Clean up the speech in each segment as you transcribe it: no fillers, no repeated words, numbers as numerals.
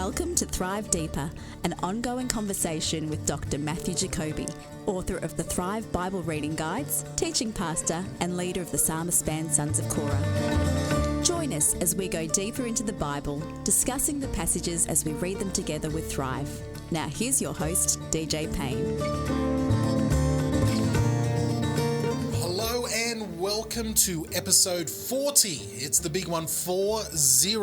Welcome to Thrive Deeper, an ongoing conversation with Dr. Matthew Jacoby, author of the Thrive Bible Reading Guides, teaching pastor, and leader of the Psalmist band Sons of Korah. Join us as we go deeper into the Bible, discussing the passages as we read them together with Thrive. Now here's your host, DJ Payne. Hello and welcome to episode 40. It's the big one, 40.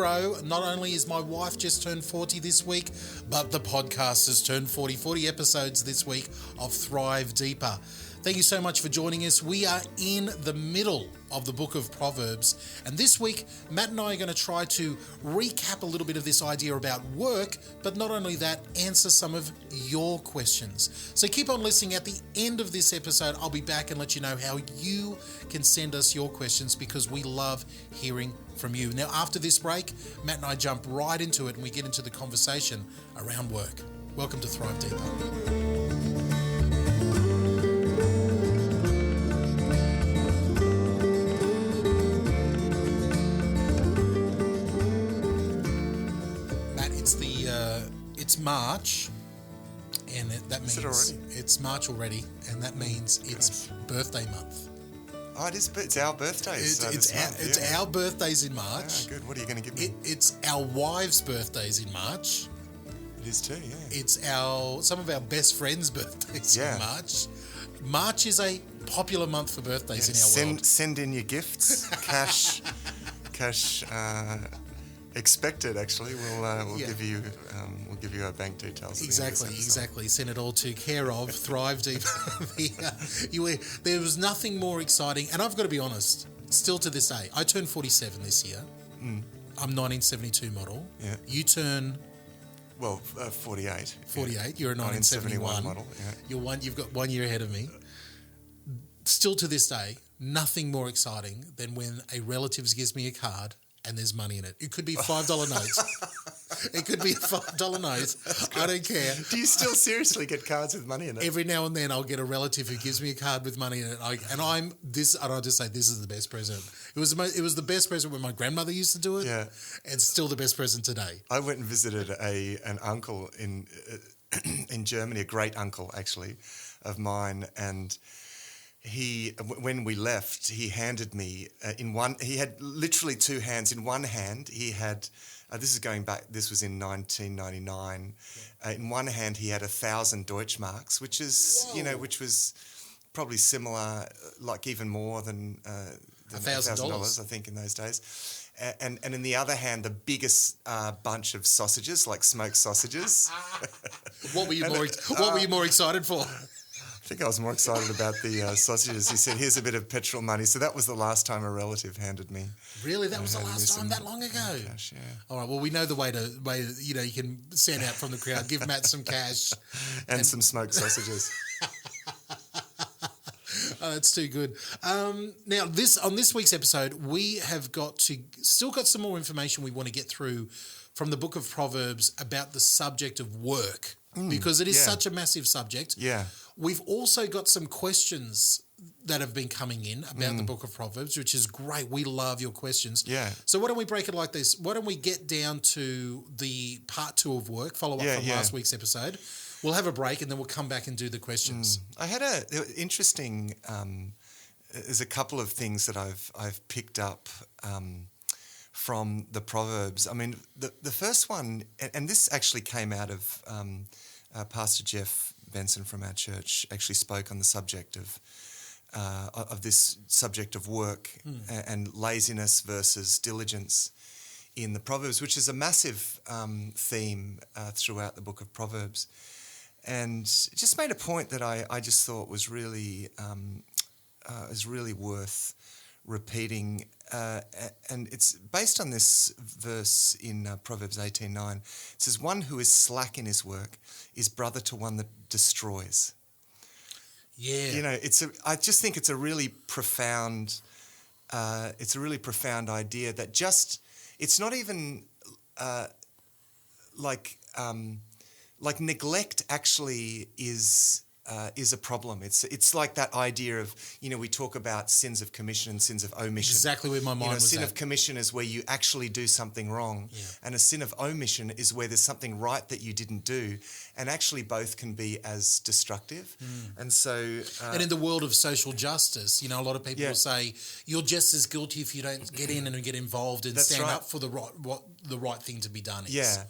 Not only is my wife just turned 40 this week, but the podcast has turned 40. 40 episodes this week of Thrive Deeper. Thank you so much for joining us. We are in the middle of the book of Proverbs, and this week Matt and I are going to try to recap a little bit of this idea about work, but not only that, answer some of your questions. So keep on listening. At the end of this episode, I'll be back and let you know how you can send us your questions, because we love hearing from you. Now, after this break, Matt and I jump right into it and we get into the conversation around work. Welcome to Thrive Deeper. It's March, and that means it's March already, and that means it's birthday month. Oh, it is. It's our birthdays. It's our birthdays in March. Good. What are you going to give me? It's our wives' birthdays in March. It is too. Yeah. It's some of our best friends' birthdays in March. March is a popular month for birthdays in our world. Send in your gifts, cash. Expected, actually. We'll give you our bank details. Exactly. Send it all to care of Thrive Deep. There was nothing more exciting, and I've got to be honest. Still to this day, I turned 47 this year. I'm 1972 model. Yeah. You turn 48. 48. Yeah. You're a 1971 model. Yeah. You've got 1 year ahead of me. Still to this day, nothing more exciting than when a relative gives me a card and there's money in it. It could be $5 notes. It could be a $5 note. I don't care. Do you still seriously get cards with money in it? Every now and then I'll get a relative who gives me a card with money in it. I'll just say this is the best present. It was the best present when my grandmother used to do it. Yeah. And still the best present today. I went and visited an uncle in Germany, a great uncle actually of mine, and when we left, he handed me he had literally two hands. In one hand, he had, this was in 1999. Yeah. In one hand, he had 1,000 Deutschmarks, which was probably similar, like even more than $1,000, I think, in those days. And in the other hand, the biggest bunch of sausages, like smoked sausages. What were you more excited for? I think I was more excited about the sausages. He said, "Here's a bit of petrol money." So that was the last time a relative handed me. Really, that was the last time that long ago. Cash, yeah. All right. Well, we know the way you can stand out from the crowd, give Matt some cash, and some smoked sausages. Oh, that's too good. Now, on this week's episode, we have still got some more information we want to get through from the book of Proverbs about the subject of work, because it is such a massive subject. Yeah. We've also got some questions that have been coming in about the book of Proverbs, which is great. We love your questions. Yeah. So why don't we break it like this? Why don't we get down to the part 2 of work, follow up from last week's episode. We'll have a break and then we'll come back and do the questions. I had interesting, there's a couple of things that I've picked up from the Proverbs. I mean, the first one, and this actually came out of Pastor Jeff Benson from our church, actually spoke on the subject of this subject of work and laziness versus diligence in the Proverbs, which is a massive theme throughout the book of Proverbs, and it just made a point that I just thought was really worth repeating, and it's based on this verse in Proverbs 18:9. It says, "One who is slack in his work is brother to one that destroys." Yeah, I just think it's a really profound idea that it's not even like neglect actually is is a problem. It's like that idea of, we talk about sins of commission and sins of omission. Exactly where my mind was sin at. of commission is where you actually do something wrong, and a sin of omission is where there's something right that you didn't do, and actually both can be as destructive. And so... and in the world of social justice, a lot of people will say, you're just as guilty if you don't get in and get involved and stand up for what the right thing to be done is. Yeah.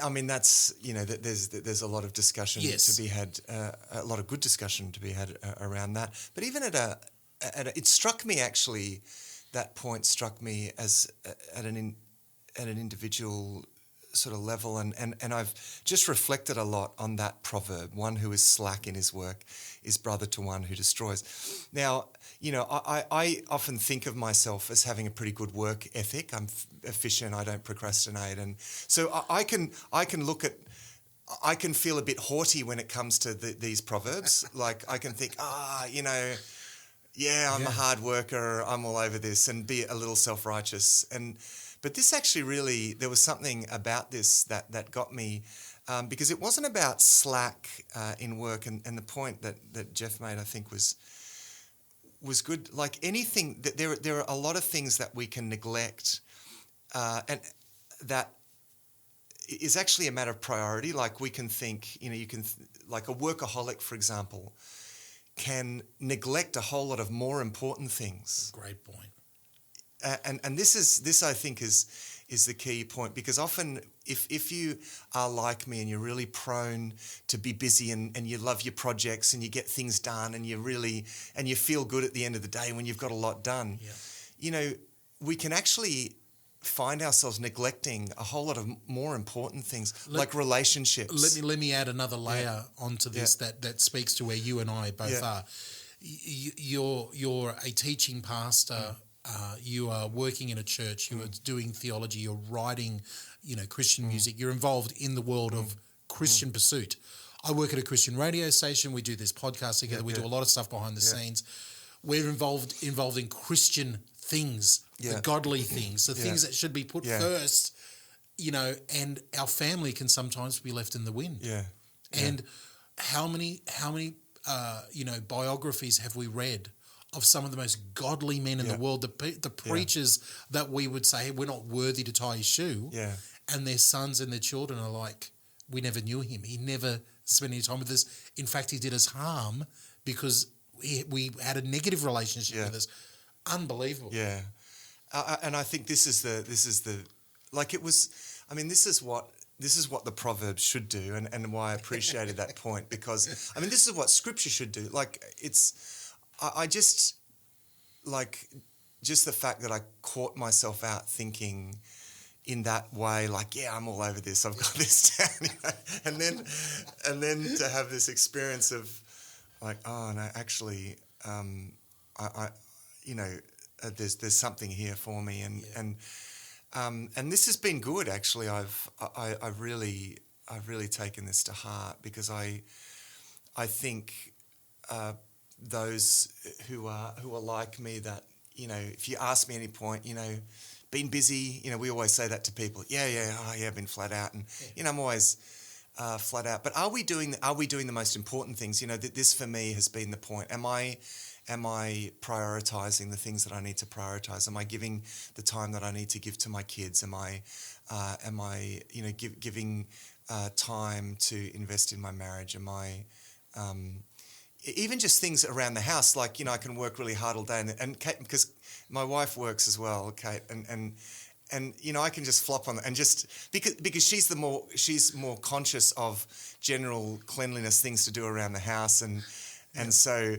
I mean, that's, there's a lot of discussion to be had, a lot of good discussion to be had around that. But even it struck me actually, that point struck me as at an individual sort of level, and I've just reflected a lot on that proverb: one who is slack in his work is brother to one who destroys. Now, I often think of myself as having a pretty good work ethic. I'm efficient. I don't procrastinate, and so I can feel a bit haughty when it comes to these proverbs. Like I can think, I'm a hard worker. I'm all over this, and be a little self-righteous. But this actually really, there was something about this that got me, because it wasn't about slack in work, and the point that Jeff made, I think, was good. Like anything, there are a lot of things that we can neglect, and that is actually a matter of priority. Like we can think, like a workaholic, for example, can neglect a whole lot of more important things. Great point. And this I think is the key point, because often if you are like me and you're really prone to be busy and you love your projects and you get things done and you feel good at the end of the day when you've got a lot done, we can actually find ourselves neglecting a whole lot of more important things, like relationships. Let me add another layer onto this that speaks to where you and I both are. You're a teaching pastor. You are working in a church, you are doing theology, you're writing, Christian music, you're involved in the world of Christian pursuit. I work at a Christian radio station, we do this podcast together, we do a lot of stuff behind the scenes. We're involved in Christian things, the godly things, the things that should be put first, and our family can sometimes be left in the wind. And how many biographies have we read of some of the most godly men in the world, the preachers that we would say, hey, we're not worthy to tie his shoe, and their sons and their children are like, we never knew him. He never spent any time with us. In fact, he did us harm because we had a negative relationship with us. Unbelievable. Yeah. And I think this is what the Proverbs should do, and why I appreciated that point, because, this is what Scripture should do. Like, I just, like, just the fact that I caught myself out thinking in that way, like, I'm all over this, I've got this down, and then to have this experience of, like, oh no, actually, there's something here for me, and this has been good. Actually, I've really taken this to heart, because I think. Those who are like me, that if you ask me any point, been busy, we always say that to people. I've been flat out, and I'm always flat out. But are we doing the most important things? This for me has been the point. Am I prioritizing the things that I need to prioritize? Am I giving the time that I need to give to my kids? Am I giving time to invest in my marriage? Am I even just things around the house, like, I can work really hard all day, and Kate, because my wife works as well, Kate, and I can just flop on, and just because she's more conscious of general cleanliness, things to do around the house, and so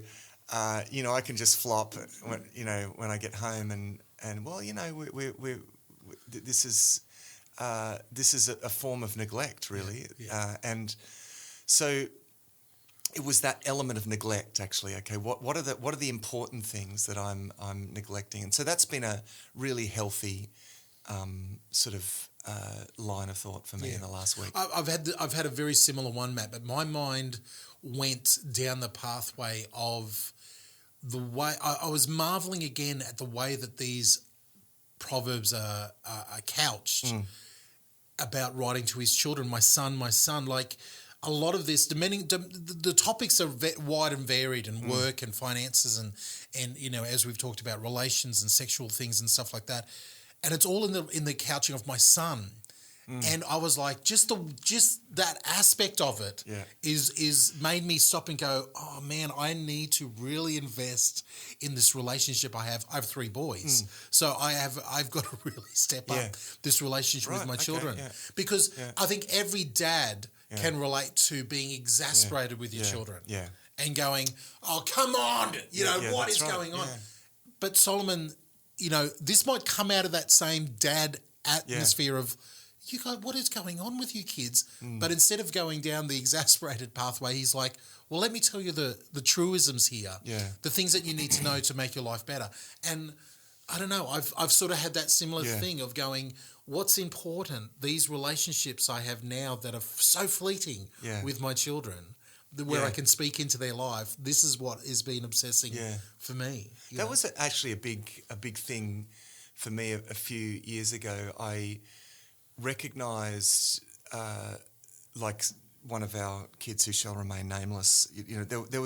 I can just flop when I get home, and well, we this is a form of neglect, really, and so. It was that element of neglect, actually. Okay, what are the important things that I'm neglecting? And so that's been a really healthy sort of line of thought for me in the last week. I've had a very similar one, Matt, but my mind went down the pathway of the way I was marveling again at the way that these proverbs are couched about writing to his children. My son, like. a lot of this, the topics are wide and varied, and work and finances and as we've talked about, relations and sexual things and stuff like that, and it's all in the couching of my son. And I was like, just that aspect of it is made me stop and go, oh man, I need to really invest in this relationship I have. I have 3 boys, so I've got to really step up this relationship with my children, because I think every dad can relate to being exasperated with your children and going, oh come on, what is going on? But Solomon, this might come out of that same dad atmosphere of, you go, what is going on with you kids? But instead of going down the exasperated pathway, he's like, well, let me tell you the truisms here, the things that you need to know to make your life better. And I don't know, I've sort of had that similar thing of going, what's important? These relationships I have now that are so fleeting with my children, where I can speak into their life. This is what has been obsessing for me. That was actually a big thing for me a few years ago. I recognised, like one of our kids who shall remain nameless, there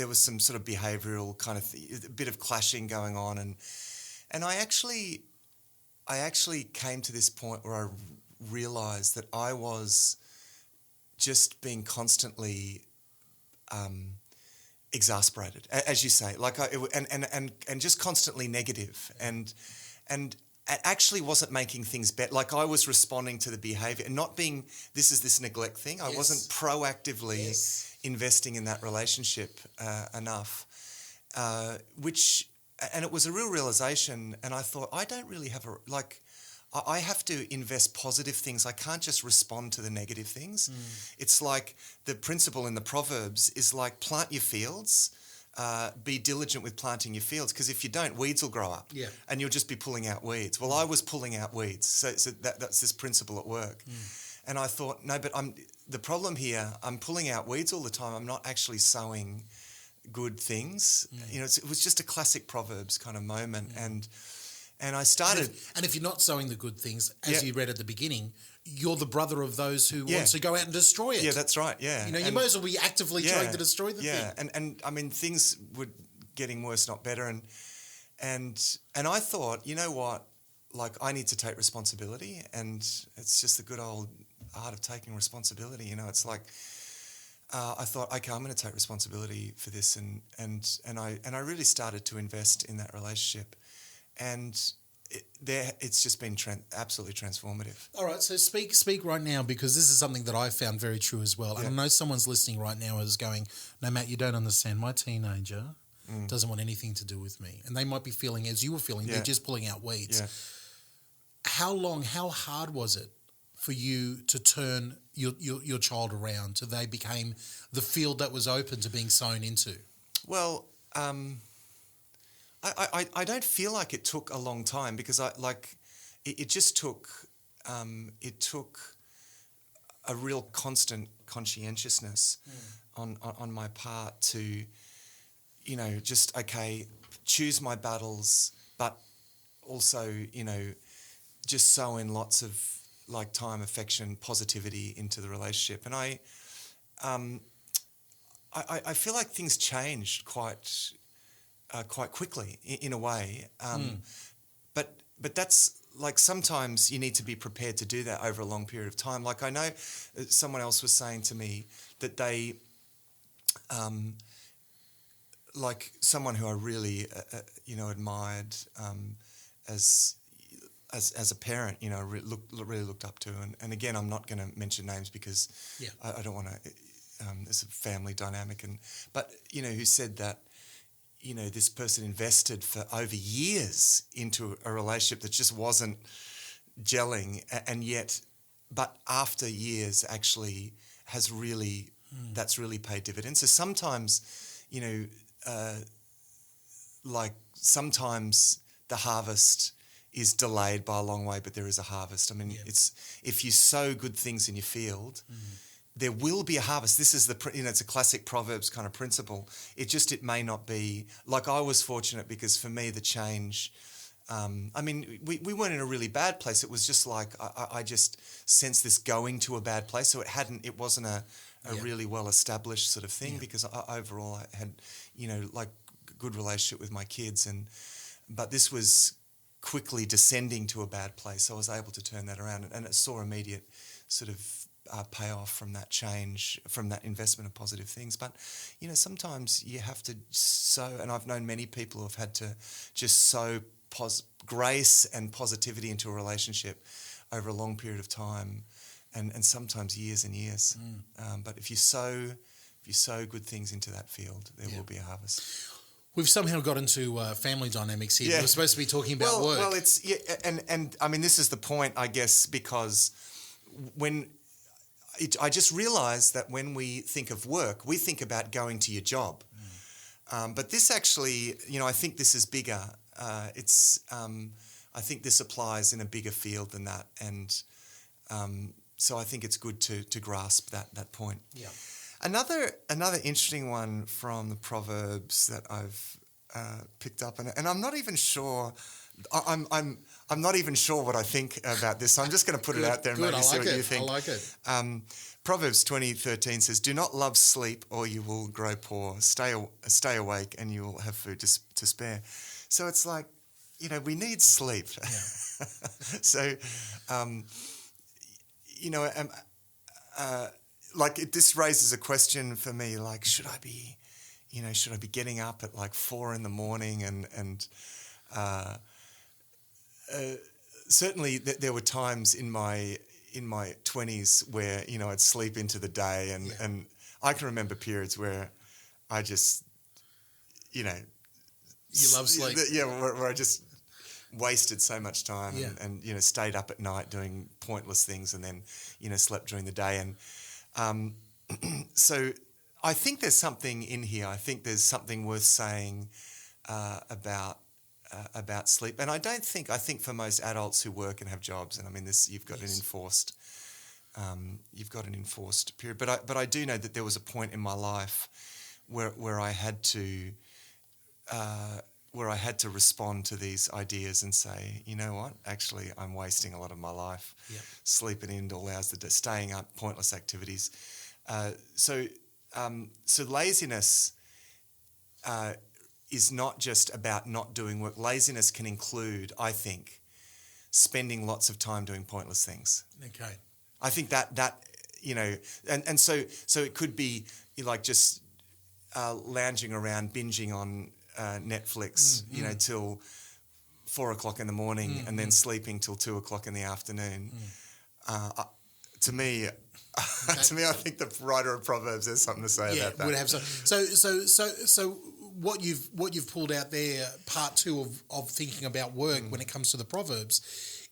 was some sort of behavioural kind of a bit of clashing going on, and I actually came to this point where I realised that I was just being constantly exasperated, as you say, like and just constantly negative, and it actually wasn't making things better. Like I was responding to the behaviour and not being this neglect thing. I wasn't proactively investing in that relationship enough, and it was a real realisation. And I thought, I don't really have I have to invest positive things. I can't just respond to the negative things. It's like the principle in the Proverbs is like, plant your fields. Be diligent with planting your fields, because if you don't, weeds will grow up, and you'll just be pulling out weeds. Well, I was pulling out weeds, so that's this principle at work. And I thought, no, but the problem here, I'm pulling out weeds all the time. I'm not actually sowing good things. It was just a classic Proverbs kind of moment, and I started. And if you're not sowing the good things, as you read at the beginning, you're the brother of those who wants to go out and destroy it. Yeah, that's right. Yeah, you might as well be actively trying to destroy the thing. Yeah, and I mean, things were getting worse, not better, and I thought, you know what, like I need to take responsibility, and it's just the good old art of taking responsibility. It's like I thought, okay, I'm going to take responsibility for this, and I really started to invest in that relationship, and it's just been absolutely transformative. All right, so speak right now, because this is something that I found very true as well. And I know someone's listening right now is going, no, Matt, you don't understand. My teenager doesn't want anything to do with me. And they might be feeling as you were feeling, they're just pulling out weeds. Yeah. How hard was it for you to turn your child around till they became the field that was open to being sown into? Well, I don't feel like it took a long time, because it just took a real constant conscientiousness on my part to, just choose my battles, but also just sow in lots of time, affection, positivity into the relationship, and I feel like things changed quite quickly in a way, but that's like, sometimes you need to be prepared to do that over a long period of time. Like I know someone else was saying to me that they, like someone who I really admired as a parent, really looked up to, and again, I'm not going to mention names because I don't want to. There's a family dynamic, but who said that. This person invested for over years into a relationship that just wasn't gelling, and yet, but after years actually has really, that's really paid dividends. So sometimes, sometimes the harvest is delayed by a long way, but there is a harvest. I mean, it's, if you sow good things in your field, there will be a harvest. This is it's a classic Proverbs kind of principle. It may not be, like I was fortunate because for me the change I mean, we weren't in a really bad place. It was just like I just sensed this going to a bad place. So it wasn't a really well established sort of thing because overall I had, like good relationship with my kids, but this was quickly descending to a bad place. So I was able to turn that around, and it saw immediate sort of payoff from that change, from that investment of positive things. But, sometimes you have to sow, and I've known many people who have had to just sow grace and positivity into a relationship over a long period of time, and sometimes years and years. But if you sow good things into that field, there will be a harvest. We've somehow got into family dynamics here. We're supposed to be talking about work. Well, it's and I mean, this is the point, I guess, because I just realised that when we think of work, we think about going to your job. But this actually, I think this is bigger. I think this applies in a bigger field than that, and so I think it's good to grasp that point. Yeah. Another interesting one from the Proverbs that I've picked up, and I'm not even sure. I'm not even sure what I think about this. So I'm just going to put it out there and maybe see what you think. I like it. Proverbs 20:13 says, "Do not love sleep, or you will grow poor. Stay awake, and you will have food to spare." So it's like, we need sleep. Yeah. So, this raises a question for me. Like, should I be getting up at like 4 a.m. and certainly there were times in my 20s where I'd sleep into the day, and I can remember periods where I just you love sleep. Where I just wasted so much time and stayed up at night doing pointless things, and then slept during the day, and so I think there's something in here. I think there's something worth saying about sleep. And I think for most adults who work and have jobs, and I mean this, you've got an enforced period. But I do know that there was a point in my life where I had to respond to these ideas and say, you know what, actually I'm wasting a lot of my life sleeping in all hours of the day, staying up, pointless activities. So laziness is not just about not doing work. Laziness can include, I think, spending lots of time doing pointless things. Okay. I think that and so it could be like just lounging around, binging on Netflix, till 4 o'clock in the morning, and then sleeping till 2 o'clock in the afternoon. To me, I think the writer of Proverbs has something to say about that. Would have so what you've pulled out there, part two of thinking about work when it comes to the Proverbs,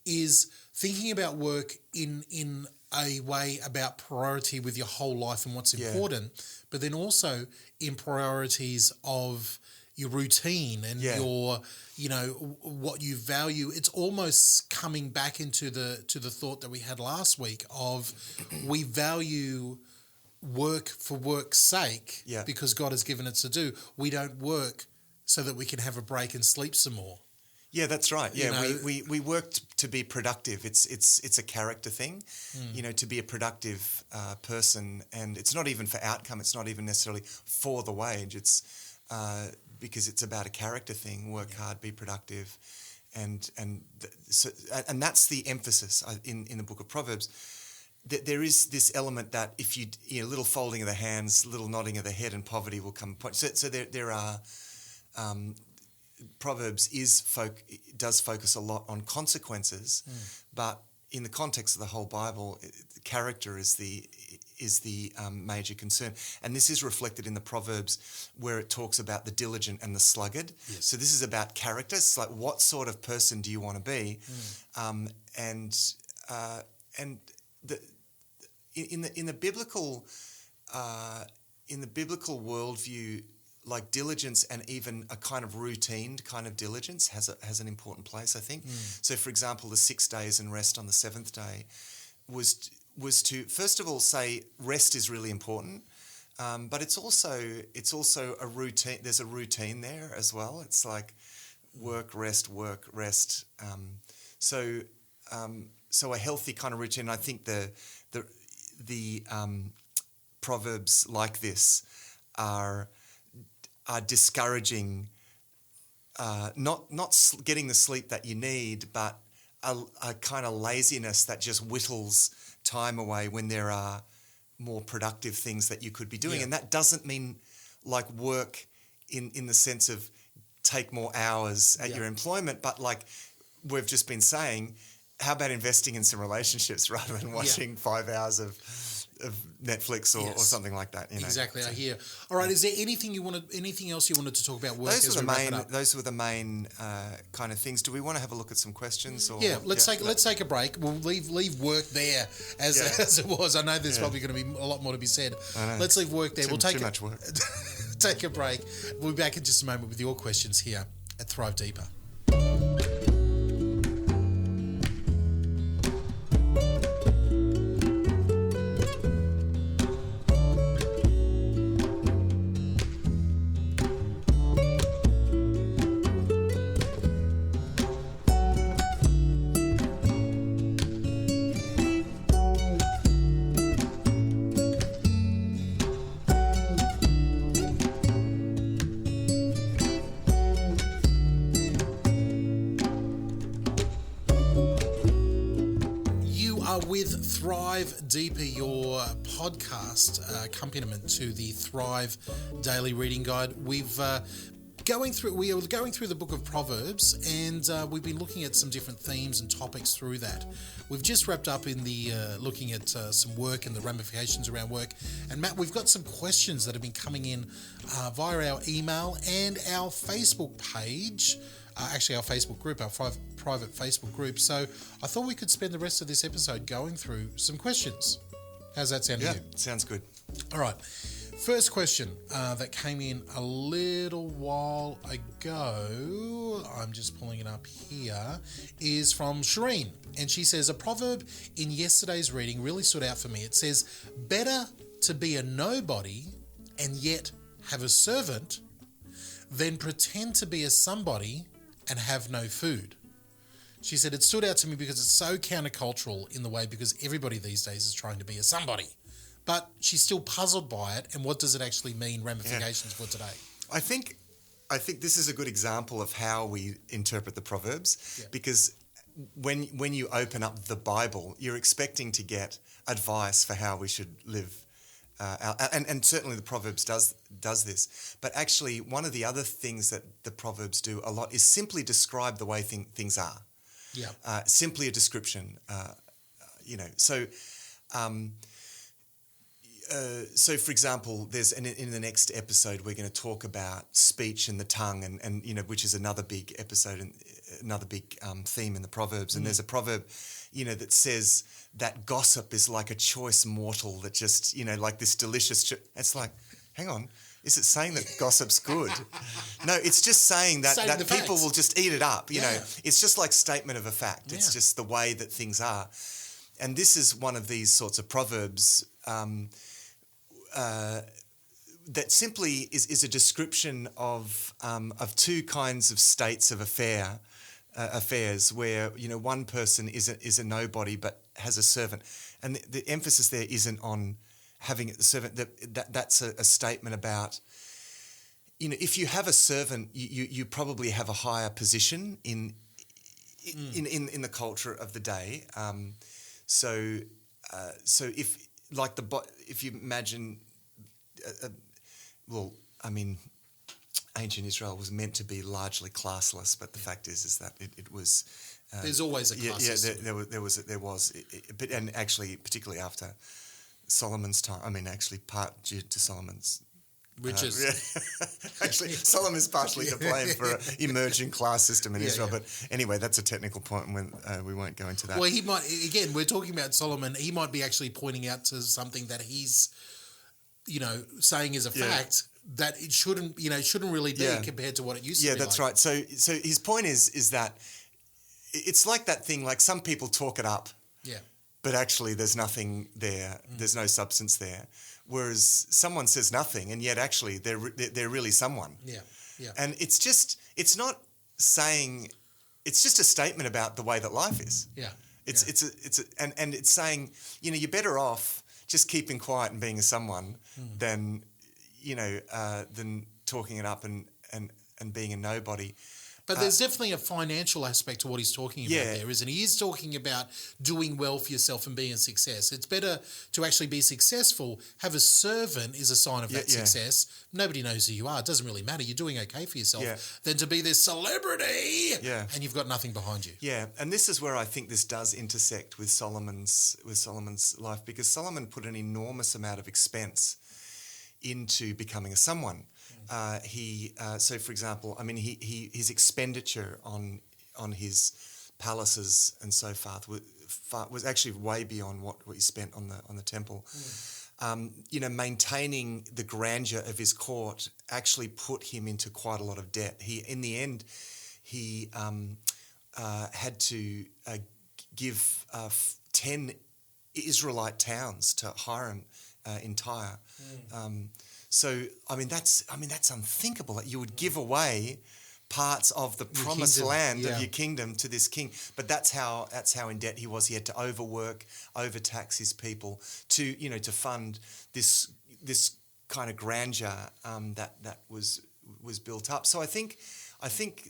is thinking about work in a way about priority with your whole life and what's important, but then also in priorities of your routine and your, what you value. It's almost coming back into the thought that we had last week of we value work for work's sake because God has given it to do. We don't work so that we can have a break and sleep some more. Yeah, that's right. Yeah, we work to be productive. It's a character thing, to be a productive person, and it's not even for outcome. It's not even necessarily for the wage. It's because it's about a character thing. Work hard, be productive, and that's the emphasis in the book of Proverbs. There is this element that if you little folding of the hands, little nodding of the head, and poverty will come. So there are. Proverbs does focus a lot on consequences, but in the context of the whole Bible, character is the major concern, and this is reflected in the Proverbs where it talks about the diligent and the sluggard. Yes. So this is about character. It's like, what sort of person do you want to be, in the biblical worldview. Like diligence and even a kind of routine kind of diligence has an important place, I think. So, for example, the 6 days and rest on the seventh day was to first of all say rest is really important, but it's also a routine. There's a routine there as well. It's like work, rest. So a healthy kind of routine. I think the proverbs like this are discouraging not getting the sleep that you need, but a kind of laziness that just whittles time away when there are more productive things that you could be doing. And that doesn't mean like work in the sense of take more hours at your employment, but like we've just been saying, how about investing in some relationships rather than watching 5 hours of Netflix or something like that? You know? Exactly, I hear. All right, is there anything else you wanted to talk about work as we wrap it up? Those were the main kind of things. Do we want to have a look at some questions? Or, let's take a break. We'll leave work there as it was. I know there's probably going to be a lot more to be said. Let's leave work there. We'll take too much work. Take a break. We'll be back in just a moment with your questions here at Thrive Deeper. With Thrive Deeper, your podcast accompaniment to the Thrive Daily Reading Guide. We are going through the book of Proverbs, and we've been looking at some different themes and topics through that. We've just wrapped up in the looking at some work and the ramifications around work. And Matt, we've got some questions that have been coming in via our email and our Facebook page. Actually, our Facebook group, our private Facebook group. So I thought we could spend the rest of this episode going through some questions. How's that sound to you? Yeah, sounds good. All right. First question that came in a little while ago, I'm just pulling it up here, is from Shireen. And she says, a proverb in yesterday's reading really stood out for me. It says, better to be a nobody and yet have a servant than pretend to be a somebody and have no food. She said, it stood out to me because it's so countercultural in the way, because everybody these days is trying to be a somebody. But she's still puzzled by it, and what does it actually mean, ramifications for today? I think this is a good example of how we interpret the Proverbs, because when you open up the Bible, you're expecting to get advice for how we should live. And certainly the Proverbs does this. But actually, one of the other things that the Proverbs do a lot is simply describe the way things are. Yeah. Simply a description. So for example, in the next episode, we're going to talk about speech and the tongue, and which is another big episode and another big theme in the Proverbs. And there's a proverb, that says that gossip is like a choice mortal that just, like this delicious. It's like, hang on, is it saying that gossip's good? No, it's just saying that people will just eat it up. You know, it's just like statement of a fact. Yeah. It's just the way that things are. And this is one of these sorts of proverbs that simply is a description of two kinds of states of affairs where one person is a nobody but has a servant, and the emphasis there isn't on having a servant. That's a statement about if you have a servant, you probably have a higher position in the culture of the day. So if you imagine, ancient Israel was meant to be largely classless, but the fact is that it was. There's always a class system. There was, but and actually, particularly after Solomon's time. Actually, part due to Solomon's. Riches. Actually, Solomon's partially to blame for an emerging class system in Israel. Yeah. But anyway, that's a technical point, and we won't go into that. Well, he might. Again, we're talking about Solomon. He might be actually pointing out to something that he's, saying is a fact that it shouldn't really be compared to what it used to be. Yeah, that's right. So his point is that it's like that thing. Like some people talk it up. Yeah. But actually, there's nothing there. There's no substance there. Whereas someone says nothing, and yet actually they're really someone. Yeah, yeah. And it's not saying, it's just a statement about the way that life is. Yeah. And it's saying, you're better off just keeping quiet and being a someone than talking it up and being a nobody. But there's definitely a financial aspect to what he's talking about there, isn't he? He is talking about doing well for yourself and being a success. It's better to actually be successful. Have a servant is a sign of that success. Nobody knows who you are. It doesn't really matter. You're doing okay for yourself than to be this celebrity and you've got nothing behind you. Yeah, and this is where I think this does intersect with Solomon's life, because Solomon put an enormous amount of expense into becoming a someone. So for example, I mean, his expenditure on his palaces and so forth was actually way beyond what he spent on the temple. Maintaining the grandeur of his court actually put him into quite a lot of debt. In the end, he had to give 10 Israelite towns to Hiram in Tyre. So I mean that's unthinkable that you would give away parts of the promised land of your kingdom to this king. But that's how in debt he was. He had to overtax his people to fund this kind of grandeur that was built up. So I think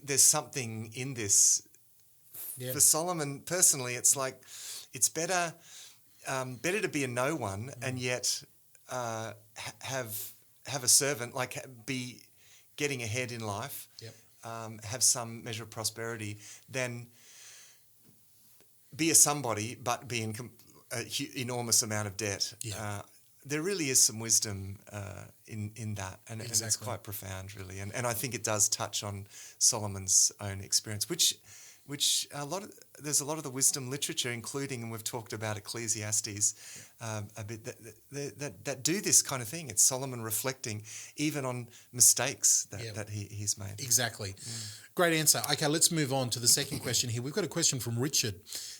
there's something in this for Solomon personally. It's like it's better to be a no one and yet have a servant, like be getting ahead in life, have some measure of prosperity, than be a somebody but be in an enormous amount of debt. There really is some wisdom in that, and it's quite profound, really. And I think it does touch on Solomon's own experience, which there's a lot of the wisdom literature, including, and we've talked about Ecclesiastes a bit, that do this kind of thing. It's Solomon reflecting even on mistakes that he's made. Exactly. Great answer. Okay, let's move on to the second question here. We've got a question from Richard,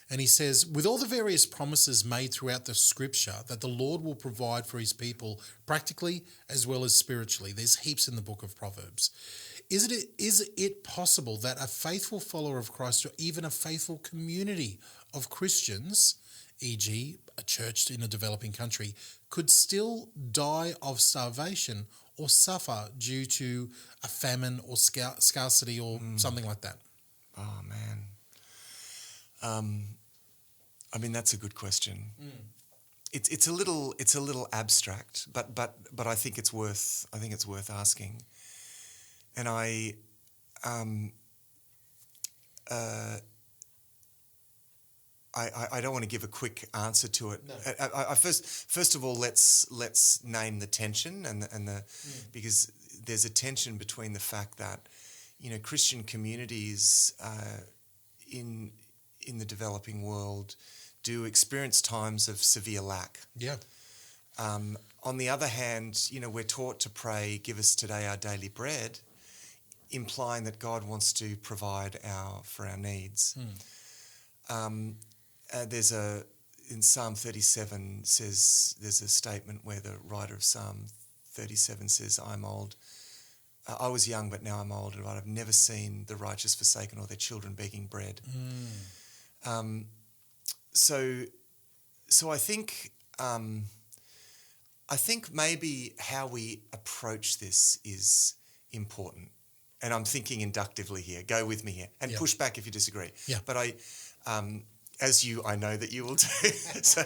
and he says, with all the various promises made throughout the scripture that the Lord will provide for his people practically as well as spiritually, there's heaps in the book of Proverbs. Is it possible that a faithful follower of Christ, or even a faithful community of Christians, e.g. a church in a developing country, could still die of starvation or suffer due to a famine or scarcity or something like that? Oh, man. I mean, that's a good question. It's a little abstract, but I think it's worth asking. And I don't want to give a quick answer to it. No. First of all, let's name the tension and the because there's a tension between the fact that Christian communities in the developing world do experience times of severe lack. Yeah. On the other hand, we're taught to pray, "Give us today our daily bread," implying that God wants to provide for our needs. In Psalm 37 says, there's a statement where the writer of Psalm 37 says, "I'm old. I was young, but now I'm old, and I've never seen the righteous forsaken or their children begging bread." So I think maybe how we approach this is important. And I'm thinking inductively here. Go with me here. And push back if you disagree. Yeah. But I know that you will too. So,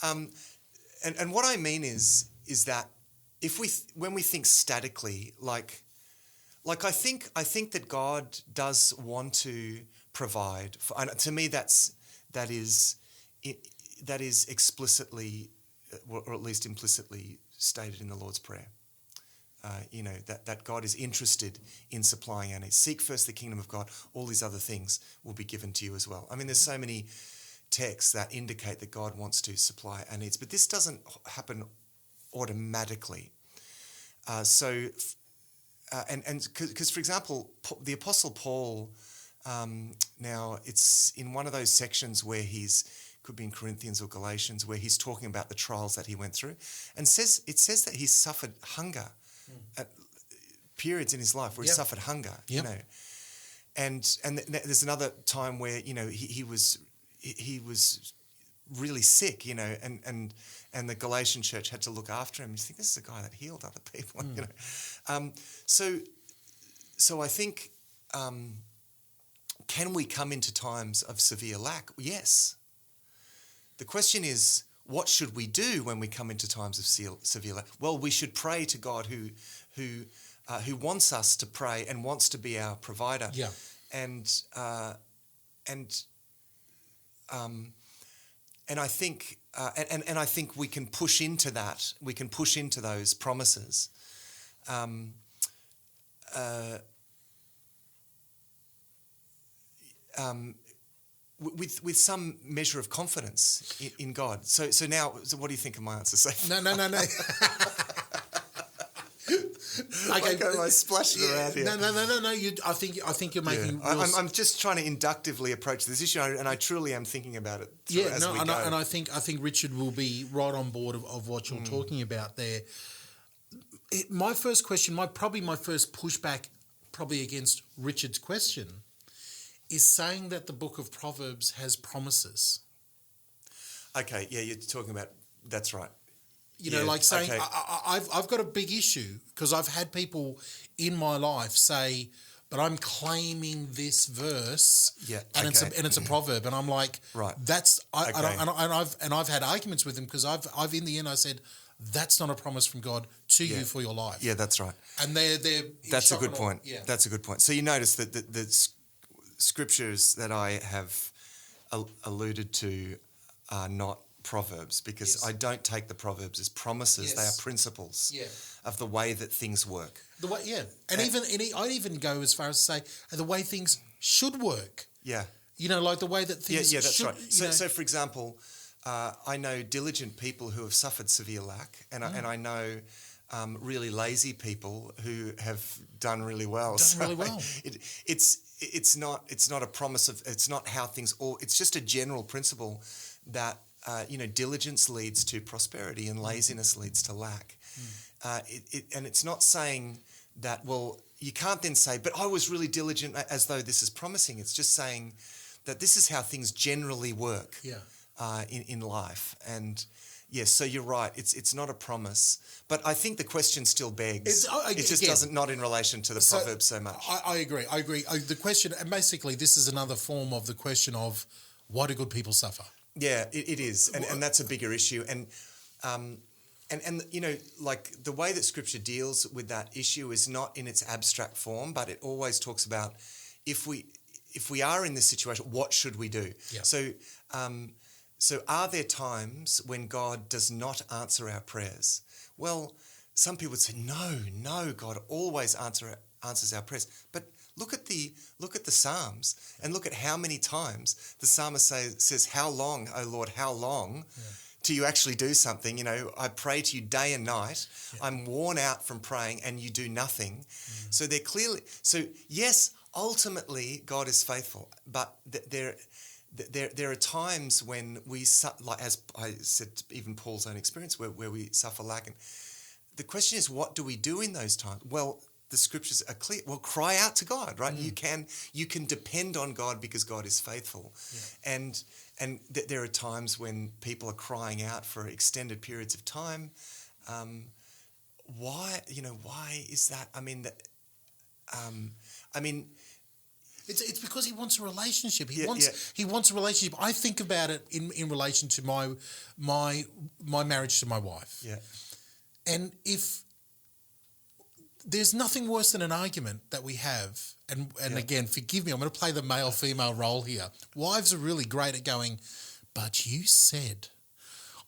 and what I mean is that when we think statically, like I think that God does want to provide. And to me, that is explicitly, or at least implicitly, stated in the Lord's Prayer. That God is interested in supplying our needs. Seek first the kingdom of God. All these other things will be given to you as well. I mean, there's so many texts that indicate that God wants to supply our needs, but this doesn't happen automatically. Because, for example, the Apostle Paul, now it's in one of those sections where could be in Corinthians or Galatians, where he's talking about the trials that he went through, and it says that he suffered hunger. At periods in his life where he suffered hunger, there's another time where he was really sick, and the Galatian church had to look after him. You think, this is a guy that healed other people, So I think, can we come into times of severe lack? Yes. The question is, what should we do when we come into times of severe lack? Well, we should pray to God who wants us to pray and wants to be our provider. Yeah. And I think and I think we can push into that. We can push into those promises. With some measure of confidence in God. So what do you think of my answer? No. Okay, I splashed it around here. No. I think you're making. Yeah. I'm just trying to inductively approach this issue, and I truly am thinking about it. As we go. And I think Richard will be right on board of what you're talking about there. My first question, my first pushback, probably against Richard's question, is saying that the book of Proverbs has promises. Okay, yeah, you're talking about, that's right. Like saying, okay. I've got a big issue because I've had people in my life say, but I'm claiming this verse, and it's a proverb, and I'm like, right, I've had arguments with them because I've in the end I said, that's not a promise from God to you for your life. Yeah, that's right. And they're that's a good point. Yeah, that's a good point. So you notice that the scriptures that I have alluded to are not Proverbs, because I don't take the Proverbs as promises. They are principles of the way that things work. I'd even go as far as to say the way things should work. Yeah. Like the way that things that's should, right. So for example, I know diligent people who have suffered severe lack, and I know really lazy people who have done really well. It's not a promise of, it's not how things all, it's just a general principle that diligence leads to prosperity and laziness leads to lack. And it's not saying that, well, you can't then say, but I was really diligent, as though this is promising. It's just saying that this is how things generally work in life. And yes, so you're right. It's not a promise, but I think the question still begs. It just doesn't, not in relation to the Proverbs so much. I agree. The question, and basically this is another form of the question of, why do good people suffer? Yeah, it is, and that's a bigger issue. And like the way that Scripture deals with that issue is not in its abstract form, but it always talks about if we are in this situation, what should we do? Yeah. So are there times when God does not answer our prayers? Well, some people would say, no, God always answers our prayers. But look at the Psalms and look at how many times the psalmist says, how long, O Lord, how long till you actually do something? I pray to you day and night. Yeah. I'm worn out from praying and you do nothing. So they're clearly, yes, ultimately God is faithful, but there are times when we, like as I said, even Paul's own experience, where we suffer lack. And the question is, what do we do in those times? Well, the scriptures are clear. Well, cry out to God, right? You can depend on God because God is faithful. Yeah. And there are times when people are crying out for extended periods of time. Why is that? It's because he wants a relationship. He wants a relationship. I think about it in relation to my marriage to my wife. Yeah. And if there's nothing worse than an argument that we have, and again, forgive me, I'm going to play the male-female role here. Wives are really great at going, but you said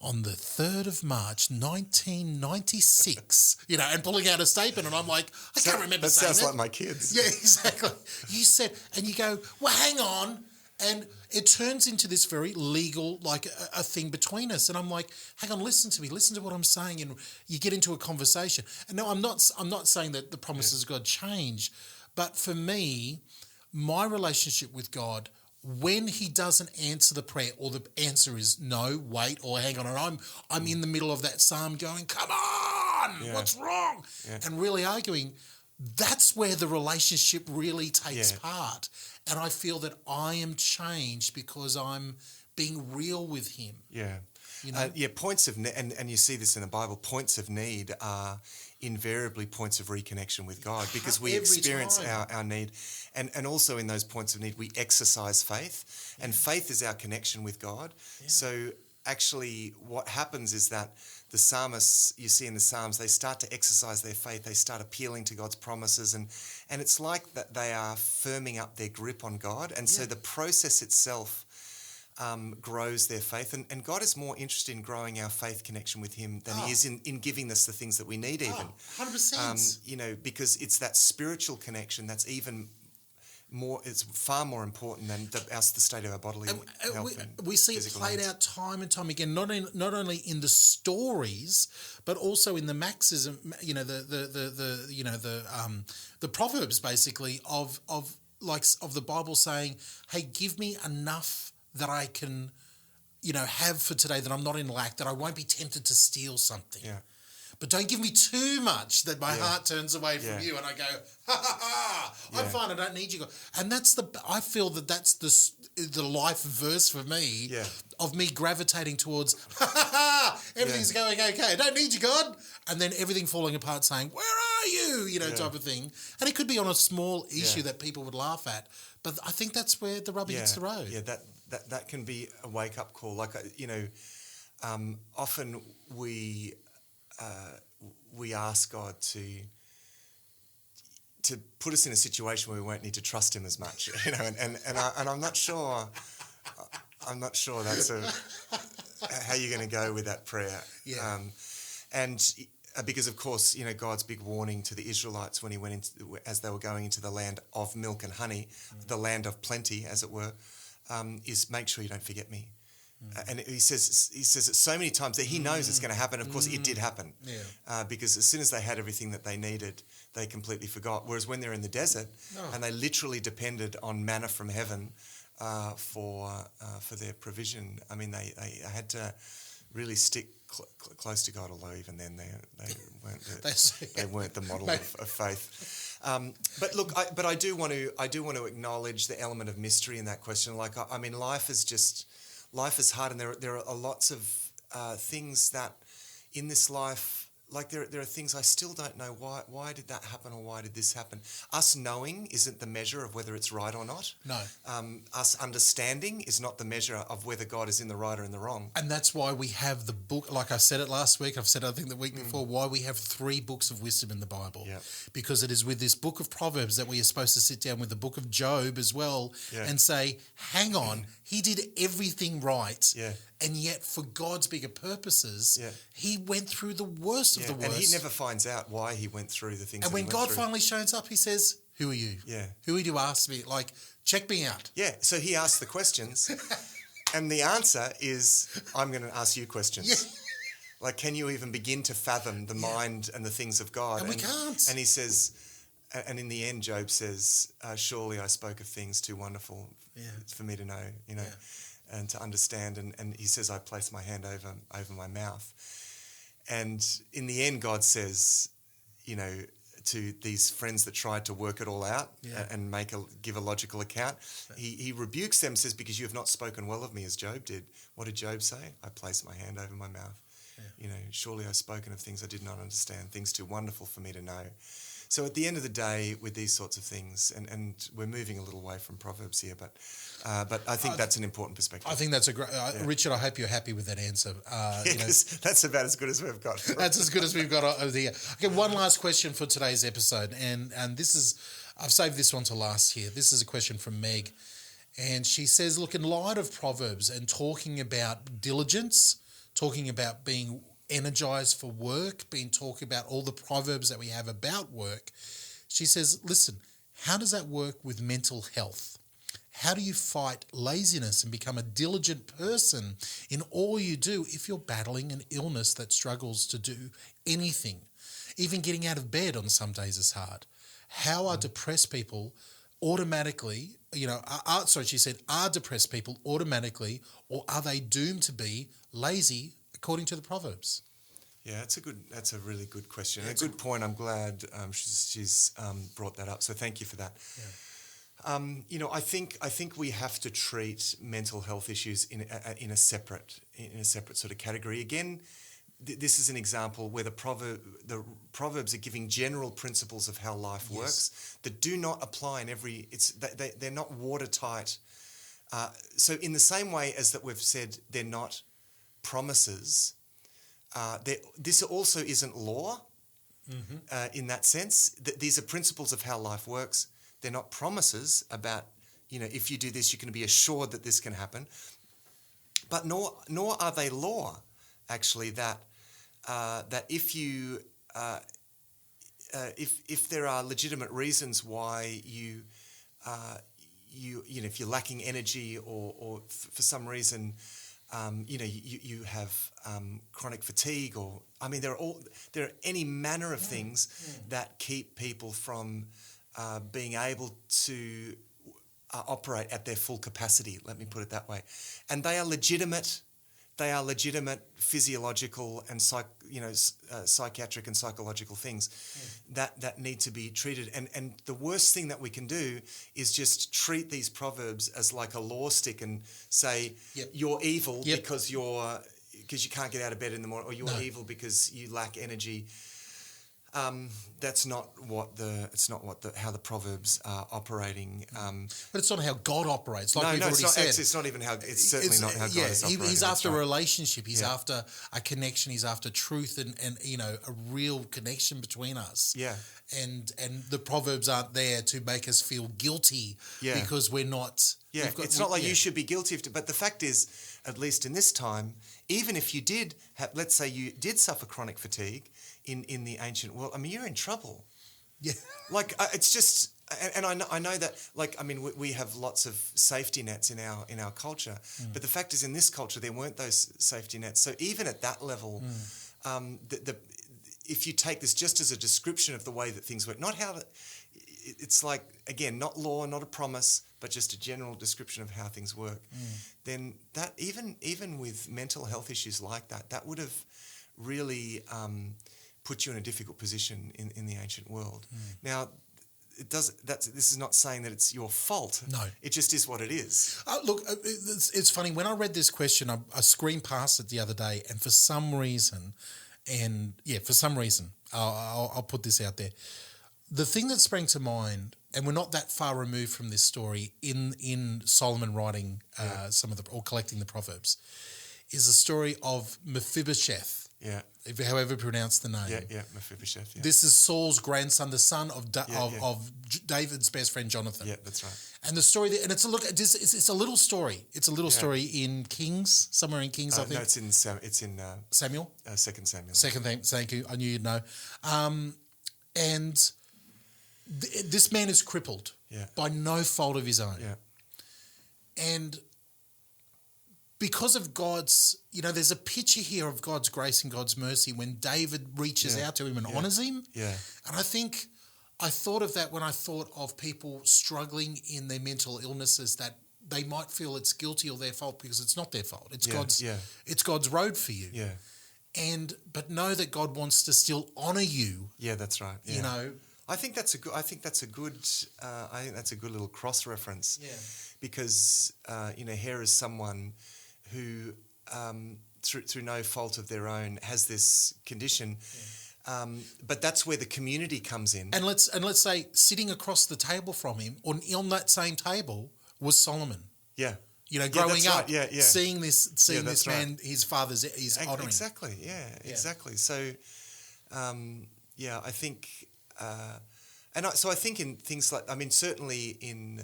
on the 3rd of March, 1996, and pulling out a statement, and I'm like, I can't remember saying that. That sounds like my kids. Yeah, exactly. You said, and you go, well, hang on. And it turns into this very legal, like a thing between us. And I'm like, hang on, listen to me, listen to what I'm saying. And you get into a conversation. And no, I'm not saying that the promises of God change. But for me, my relationship with God, when he doesn't answer the prayer, or the answer is no, wait, or hang on, and I'm in the middle of that psalm going, come on, what's wrong? Yeah. And really arguing, that's where the relationship really takes part. And I feel that I am changed because I'm being real with him. Yeah. You know? Points of need, and you see this in the Bible, points of need are invariably points of reconnection with God, because we experience our need. And also in those points of need, we exercise faith, and faith is our connection with God. Yeah. So actually what happens is that the psalmists, you see in the Psalms, they start to exercise their faith. They start appealing to God's promises, and it's like that they are firming up their grip on God. And so the process itself grows their faith. And God is more interested in growing our faith connection with him than he is in giving us the things that we need even. 100%. Because it's that spiritual connection that's even more, it's far more important than the state of our bodily health. We see it played out time and time again, not only in the stories, but also in the maxism, the Proverbs basically of the Bible saying, hey, give me enough that I can, have for today, that I'm not in lack, that I won't be tempted to steal something. Yeah. But don't give me too much that my heart turns away from you and I go, I'm fine, I don't need you. And I feel that's the life verse for me of me gravitating towards, everything's going okay, I don't need you, God. And then everything falling apart saying, where are you? Type of thing. And it could be on a small issue that people would laugh at. But I think that's where the rubber hits the road. Yeah, that can be a wake-up call. Like, often we ask God to put us in a situation where we won't need to trust him as much, and I'm not sure that's how you're going to go with that prayer. Yeah. Because of course, God's big warning to the Israelites when he went as they were going into the land of milk and honey, the land of plenty, as it were, is make sure you don't forget me. And he says it so many times that he knows it's going to happen. Of course, it did happen. Yeah. Because as soon as they had everything that they needed, they completely forgot. Whereas when they're in the desert and they literally depended on manna from heaven for their provision, I mean, they had to really stick close to God. Although even then they weren't the model of faith. But look, I do want to acknowledge the element of mystery in that question. Like, I mean, life is hard, and there are lots of things that in this life, like there are things I still don't know why did that happen or why did this happen. Us knowing isn't the measure of whether it's right or not. No. Us understanding is not the measure of whether God is in the right or in the wrong. And that's why we have the book, like I said it last week, I've said it I think the week before, why we have 3 books of wisdom in the Bible. Yep. Because it is with this book of Proverbs that we are supposed to sit down with the book of Job as well and say, hang on, he did everything right. Yeah. And yet, for God's bigger purposes, he went through the worst of the worst. And he never finds out why he went through the things. And when God finally shows up, he says, who are you? Yeah. Who are you to ask me? Like, check me out. Yeah. So he asks the questions, and the answer is, I'm going to ask you questions. Yeah. Like, can you even begin to fathom the mind and the things of God? And we can't. And he says, and in the end, Job says, surely I spoke of things too wonderful for me to know, and to understand. And he says, I place my hand over my mouth. And in the end, God says, to these friends that tried to work it all out and give a logical account, he rebukes them, says, because you have not spoken well of me as Job did. What did Job say? I placed my hand over my mouth. Yeah. Surely I've spoken of things I did not understand, things too wonderful for me to know. So at the end of the day, with these sorts of things, and we're moving a little away from Proverbs here, but I think that's an important perspective. I think that's a great... Richard, I hope you're happy with that answer. That's about as good as we've got. That's as good as we've got over here. Okay, one last question for today's episode, and this is... I've saved this one to last here. This is a question from Meg, and she says, look, in light of Proverbs and talking about diligence, talking about being energized for work, talking about all the proverbs that we have about work, she says, listen, how does that work with mental health? How do you fight laziness and become a diligent person in all you do if you're battling an illness that struggles to do anything? Even getting out of bed on some days is hard. How are depressed people automatically, she said, are depressed people automatically, or are they doomed to be lazy according to the Proverbs? Yeah, that's a really good question. And a good point. I'm glad she's brought that up. So thank you for that. Yeah. I think we have to treat mental health issues in a separate sort of category. Again, this is an example where the Proverbs are giving general principles of how life works that do not apply in every. They're not watertight. So in the same way as that we've said they're not promises. This also isn't law in that sense. These are principles of how life works. They're not promises about, if you do this, you're going to be assured that this can happen. But nor are they law, actually, that if you if there are legitimate reasons why if you're lacking energy or for some reason. You have chronic fatigue, there are any manner of things that keep people from being able to operate at their full capacity. Let me put it that way, and they are legitimate. They are legitimate physiological and psychiatric and psychological things that need to be treated. And the worst thing that we can do is just treat these proverbs as like a law stick and say you're evil because you can't get out of bed in the morning, or you're evil because you lack energy. That's not how the Proverbs are operating. But it's not how God operates. Like we've already said, it's not even how. It's certainly not how God is operating. He's after a relationship. He's after a connection. He's after truth and a real connection between us. Yeah. And the Proverbs aren't there to make us feel guilty because we're not. Yeah. It's not like you should be guilty of it. But the fact is, at least in this time, even if you did let's say you did suffer chronic fatigue. In the ancient world, you're in trouble. Yeah. It's just, and I know that, we have lots of safety nets in our culture, but the fact is, in this culture, there weren't those safety nets. So even at that level, if you take this just as a description of the way that things work, not how it's like, again, not law, not a promise, but just a general description of how things work, then that even with mental health issues like that would have really put you in a difficult position in the ancient world. Now, this is not saying that it's your fault. No. It just is what it is. Look, it's funny. When I read this question, I screened past it the other day, and for some reason, I'll put this out there. The thing that sprang to mind, and we're not that far removed from this story in Solomon writing or collecting the Proverbs, is the story of Mephibosheth. Yeah. However you pronounce the name. Yeah, Mephibosheth. Yeah. This is Saul's grandson, the son of David's best friend Jonathan. Yeah, that's right. And the story, and it's a little story. It's a little story in Kings, somewhere in Kings, I think. No, it's in Samuel. 2 Samuel. Thank you. I knew you'd know. And this man is crippled by no fault of his own. Yeah. And because of God's, there's a picture here of God's grace and God's mercy when David reaches out to him and honours him. Yeah. And I thought of that when I thought of people struggling in their mental illnesses, that they might feel it's guilty or their fault because it's not their fault. It's it's God's road for you. Yeah. But know that God wants to still honour you. Yeah, that's right. Yeah. I think that's a good little cross reference. Yeah. Because here is someone who, through no fault of their own, has this condition, but that's where the community comes in. And let's say sitting across the table from him, on that same table, was Solomon. Yeah, growing up, right. seeing this man, right. his father's is honouring. Exactly. Yeah, exactly. So, I think, so I think in things like, certainly in.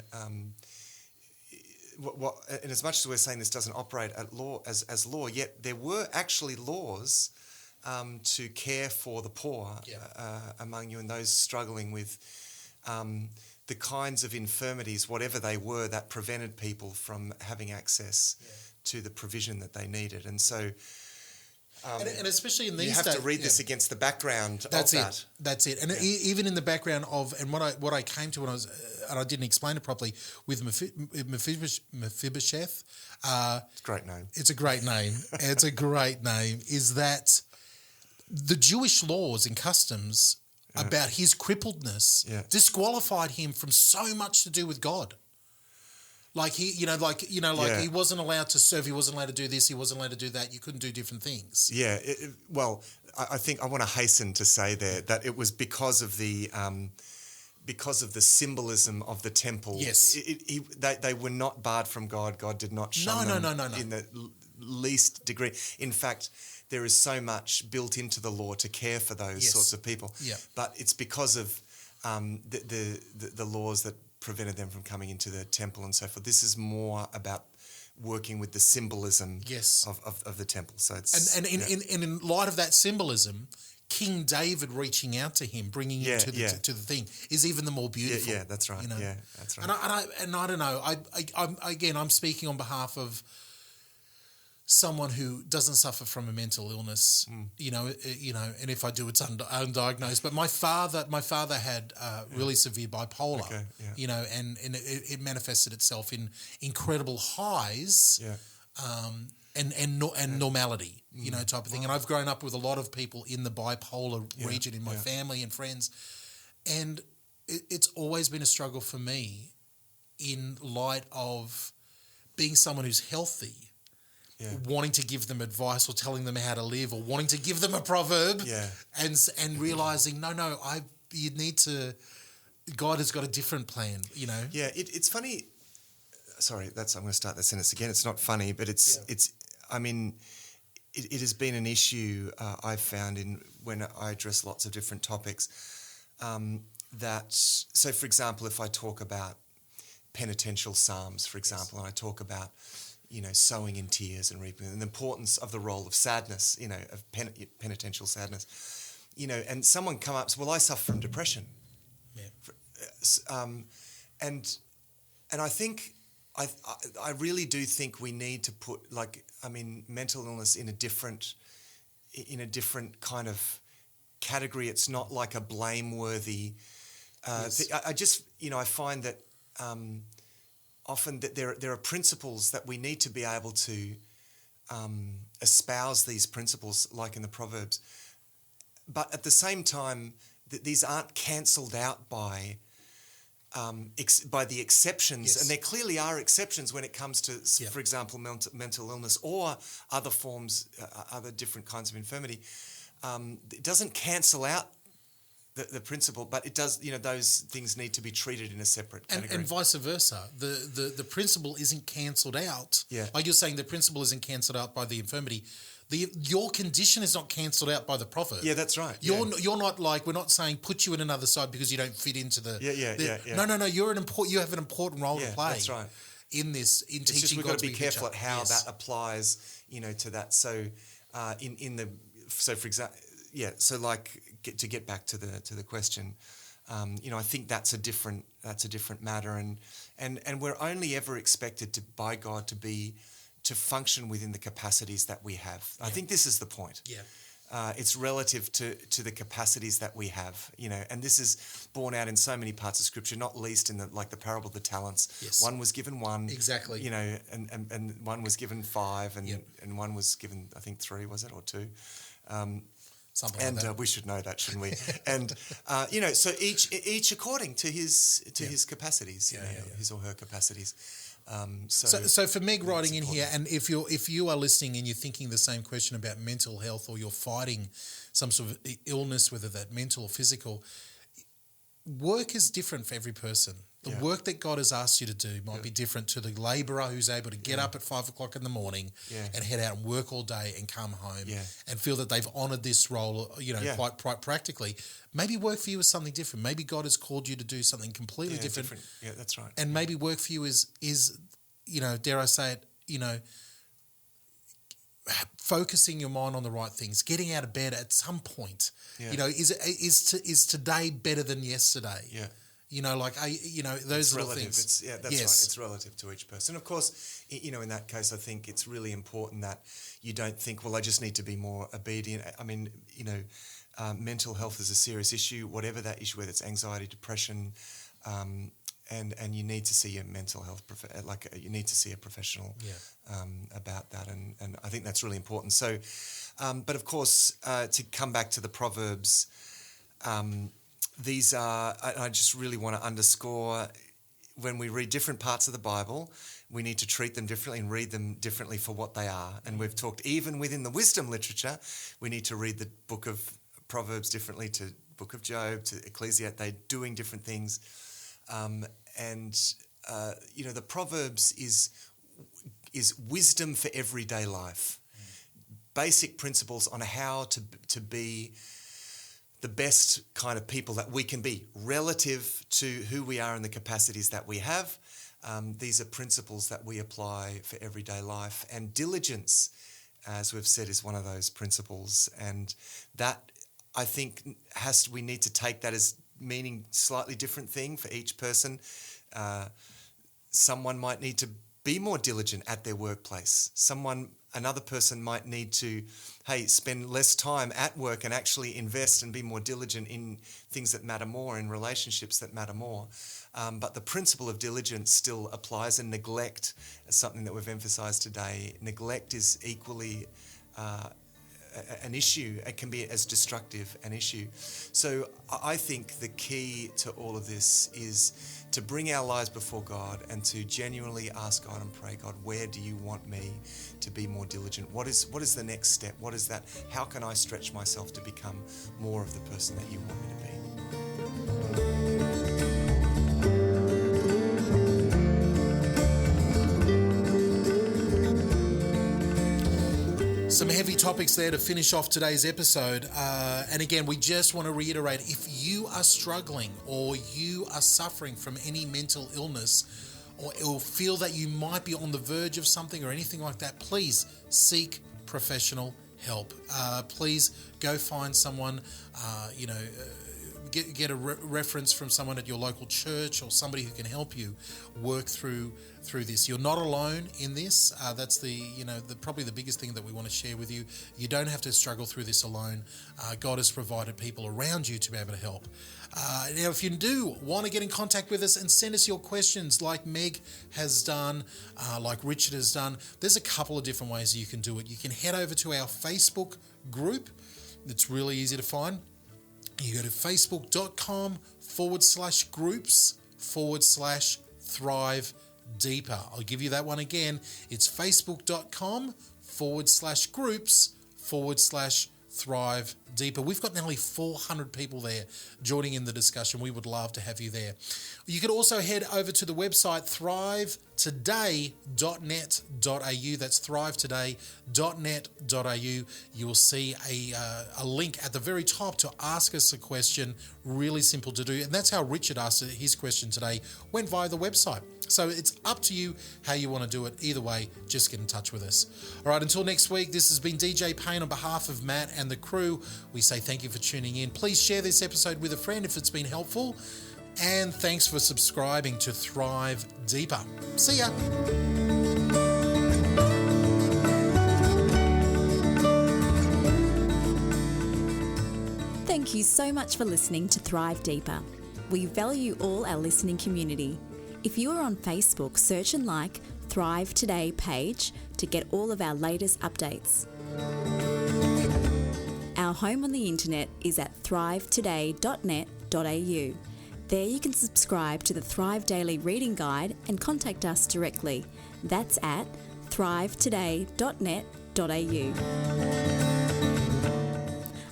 And as much as we're saying this doesn't operate at law as law, yet there were actually laws to care for the poor among you and those struggling with the kinds of infirmities, whatever they were, that prevented people from having access to the provision that they needed. And so, and especially in these days, you have to read this against the background of that. That's it. And even in the background of, and what I came to when I was, and I didn't explain it properly, with Mephibosheth. It's a great name. It's a great name. Is that the Jewish laws and customs about his crippledness disqualified him from so much to do with God. Like he wasn't allowed to serve. He wasn't allowed to do this. He wasn't allowed to do that. You couldn't do different things. Yeah. I think I want to hasten to say there that it was because of the symbolism of the temple. Yes. They were not barred from God. God did not shun them in the least degree. In fact, there is so much built into the law to care for those sorts of people. Yeah. But it's because of the laws that prevented them from coming into the temple and so forth. This is more about working with the symbolism of the temple. So it's and in light of that symbolism, King David reaching out to him, bringing him to the thing, is even the more beautiful. Yeah, that's right. Yeah, that's right. And I don't know. I'm speaking on behalf of someone who doesn't suffer from a mental illness, and if I do, it's undiagnosed. But my father had really severe bipolar, and it manifested itself in incredible highs, and normality, type of thing. And I've grown up with a lot of people in the bipolar region in my family and friends, and it's always been a struggle for me in light of being someone who's healthy. Wanting to give them advice or telling them how to live or wanting to give them a proverb and realising, you need to, God has got a different plan, Yeah, it's funny. Sorry, I'm going to start that sentence again. It's not funny, but it has been an issue I've found when I address lots of different topics. So for example, if I talk about penitential psalms, for example, and I talk about sowing in tears and reaping, and the importance of the role of sadness, of penitential sadness, and someone come up and say, well, I suffer from depression. Yeah. And I think, I really do think we need to put, mental illness in a different kind of category. It's not like a blameworthy thing. I find that often that there are principles that we need to be able to espouse these principles, like in the Proverbs. But at the same time, these aren't cancelled out by the exceptions, and there clearly are exceptions when it comes to, for example, mental illness or other forms, other different kinds of infirmity. It doesn't cancel out the principle, but it does. Those things need to be treated in a separate category, and vice versa. The principle isn't cancelled out. Yeah. Like you're saying, the principle isn't cancelled out by the infirmity. Your condition is not cancelled out by the proverb. Yeah, that's right. You're not like, we're not saying put you in another side because you don't fit into the. Yeah. No. You have an important role to play. That's right. In teaching. It's just we've got to be careful at how that applies, to that. So, for example, to get back to the question, I think that's a different matter, and we're only ever expected by God to function within the capacities that we have. I think this is the point. Yeah. It's relative to the capacities that we have, and this is borne out in so many parts of Scripture, not least in the parable of the talents. Yes. One was given one. Exactly. And one was given 5, and one was given, I think, 3, was it, or 2? Something like that. We should know that, shouldn't we? And so each according to his capacities, his or her capacities. So for Meg writing in here, and if you are listening and you're thinking the same question about mental health, or you're fighting some sort of illness, whether that mental or physical, work is different for every person. The work that God has asked you to do might be different to the labourer who's able to get up at 5 o'clock in the morning and head out and work all day and come home and feel that they've honoured this role, quite practically. Maybe work for you is something different. Maybe God has called you to do something completely different. Yeah, that's right. And maybe work for you is dare I say it, focusing your mind on the right things, getting out of bed at some point. Yeah. Is today better than yesterday? Yeah. Those little things. That's right. It's relative to each person. Of course, in that case, I think it's really important that you don't think, well, I just need to be more obedient. I mean, mental health is a serious issue, whatever that issue, whether it's anxiety, depression, and you need to see a mental health, you need to see a professional about that. And I think that's really important. So But of course, to come back to the Proverbs, these are, I just really want to underscore, when we read different parts of the Bible, we need to treat them differently and read them differently for what they are. And we've talked, even within the wisdom literature, we need to read the book of Proverbs differently to book of Job, to Ecclesiastes. They're doing different things. The Proverbs is wisdom for everyday life. Basic principles on how to be the best kind of people that we can be relative to who we are and the capacities that we have. These are principles that we apply for everyday life. And diligence, as we've said, is one of those principles. And that, I think, we need to take that as meaning slightly different thing for each person. Someone might need to be more diligent at their workplace. Another person might need to, spend less time at work and actually invest and be more diligent in things that matter more, in relationships that matter more. But the principle of diligence still applies, and neglect is something that we've emphasised today. Neglect is equally an issue. It can be as destructive an issue. So I think the key to all of this is to bring our lives before God and to genuinely ask God and pray, God, where do you want me to be more diligent? What is the next step? What is that? How can I stretch myself to become more of the person that you want me to be? Some heavy topics there to finish off today's episode. And again, we just want to reiterate, if you are struggling or you are suffering from any mental illness or feel that you might be on the verge of something or anything like that, please seek professional help. Please go find someone, get a reference from someone at your local church or somebody who can help you work through this. You're not alone in this. That's probably the biggest thing that we want to share with you. You don't have to struggle through this alone. God has provided people around you to be able to help. Now, if you do want to get in contact with us and send us your questions like Meg has done, like Richard has done, there's a couple of different ways you can do it. You can head over to our Facebook group. It's really easy to find. You go to facebook.com/groups/Thrive Deeper. I'll give you that one again. It's facebook.com/groups/Thrive Deeper. We've got nearly 400 people there joining in the discussion. We would love to have you there. You could also head over to the website thrivetoday.net.au. That's thrivetoday.net.au. You will see a link at the very top to ask us a question. Really simple to do. And that's how Richard asked his question today. Went via the website. So it's up to you how you want to do it. Either way, just get in touch with us. All right, until next week, this has been DJ Payne on behalf of Matt and the crew. We say thank you for tuning in. Please share this episode with a friend if it's been helpful. And thanks for subscribing to Thrive Deeper. See ya. Thank you so much for listening to Thrive Deeper. We value all our listening community. If you are on Facebook, search and like Thrive Today page to get all of our latest updates. Our home on the internet is at thrivetoday.net.au. There you can subscribe to the Thrive Daily Reading Guide and contact us directly. That's at thrivetoday.net.au.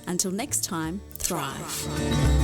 Until next time, thrive.